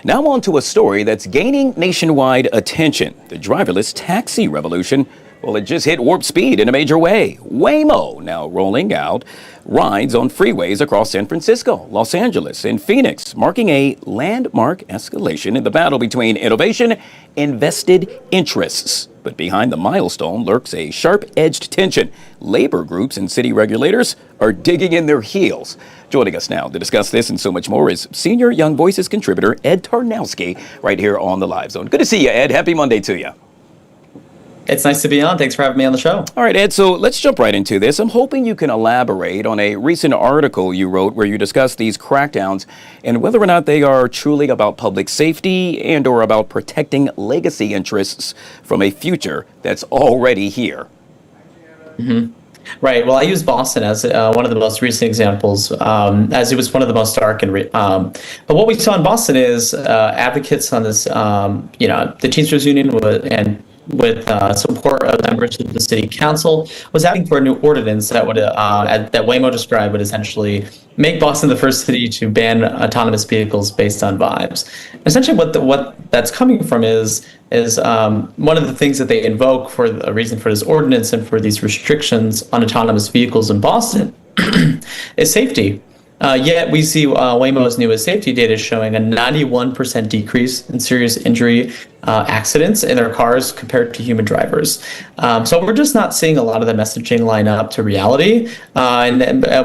Now on to a story that's gaining nationwide attention. The driverless taxi revolution, well, it just hit warp speed in a major way. Waymo now rolling out rides on freeways across San Francisco, Los Angeles, and Phoenix, marking a landmark escalation in the battle between innovation and vested interests. But behind the milestone lurks a sharp-edged tension. Labor groups and city regulators are digging in their heels. Joining us now to discuss this and so much more is senior Young Voices contributor Ed Tarnowski, right here on the Live Zone. Good to see you, Ed. Happy Monday to you. It's nice to be on. Thanks for having me on the show. All right, Ed, so let's jump right into this. I'm hoping you can elaborate on a recent article you wrote where you discuss these crackdowns and whether or not they are truly about public safety and or about protecting legacy interests from a future that's already here. Mm-hmm. Right. Well, I use Boston as one of the most recent examples, as it was one of the most stark. But what we saw in Boston is advocates on this, the Teamsters Union with support of members of the city council was asking for a new ordinance that would that Waymo described would essentially make Boston the first city to ban autonomous vehicles based on vibes. Essentially, what that's coming from is one of the things that they invoke for a reason for this ordinance and for these restrictions on autonomous vehicles in Boston is safety. Yet we see Waymo's newest safety data showing a 91% decrease in serious injury accidents in their cars compared to human drivers. So we're just not seeing a lot of the messaging line up to reality,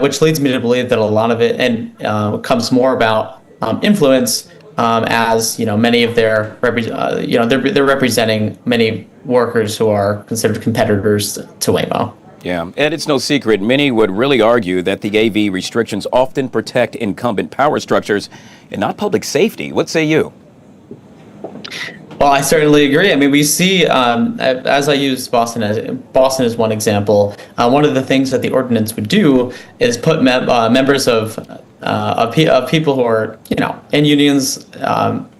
which leads me to believe that a lot of it comes more about influence, as many of they're representing many workers who are considered competitors to Waymo. Yeah, and it's no secret, many would really argue that the AV restrictions often protect incumbent power structures and not public safety. What say you? Well, I certainly agree. I mean, we see, as I use Boston as one example, one of the things that the ordinance would do is put members of people who are, in unions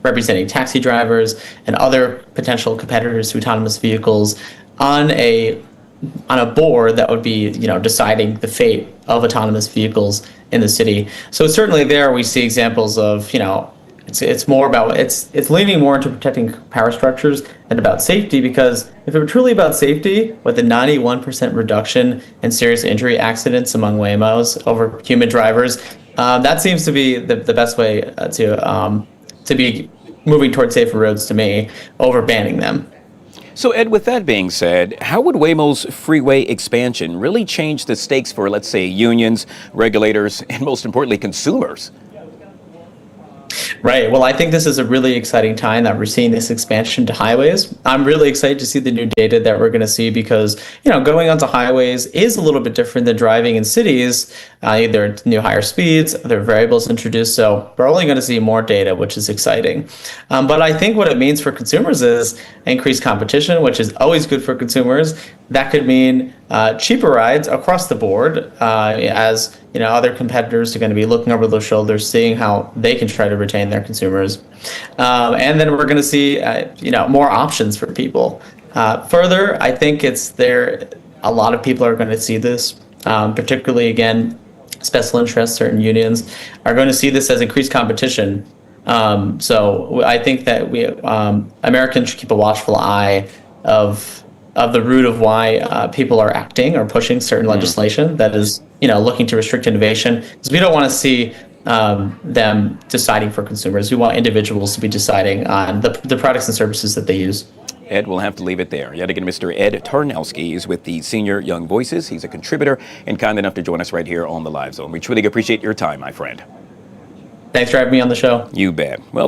representing taxi drivers and other potential competitors to autonomous vehicles on a board that would be, deciding the fate of autonomous vehicles in the city. So certainly there we see examples of, it's more about, it's leaning more into protecting power structures than about safety, because if it were truly about safety, with a 91% reduction in serious injury accidents among Waymos over human drivers, that seems to be the best way to be moving towards safer roads to me, over banning them. So, Ed, with that being said, how would Waymo's freeway expansion really change the stakes for, let's say, unions, regulators, and most importantly, consumers? Right. Well, I think this is a really exciting time that we're seeing this expansion to highways. I'm really excited to see the new data that we're going to see because, going onto highways is a little bit different than driving in cities. There are new higher speeds, there are variables introduced. So we're only going to see more data, which is exciting. But I think what it means for consumers is increased competition, which is always good for consumers. That could mean cheaper rides across the board, as other competitors are going to be looking over their shoulders, seeing how they can try to retain their consumers. And then we're going to see, more options for people. Further, I think a lot of people are going to see this, particularly, again, special interests, certain unions, are going to see this as increased competition. So I think that Americans should keep a watchful eye of the root of why people are acting or pushing certain legislation that is, looking to restrict innovation, because we don't want to see them deciding for consumers. We want individuals to be deciding on the products and services that they use. Ed, we'll have to leave it there. Yet again, Mr. Ed Tarnowski is with the Senior Young Voices. He's a contributor and kind enough to join us right here on the Live Zone. We truly appreciate your time, my friend. Thanks for having me on the show. You bet. Well,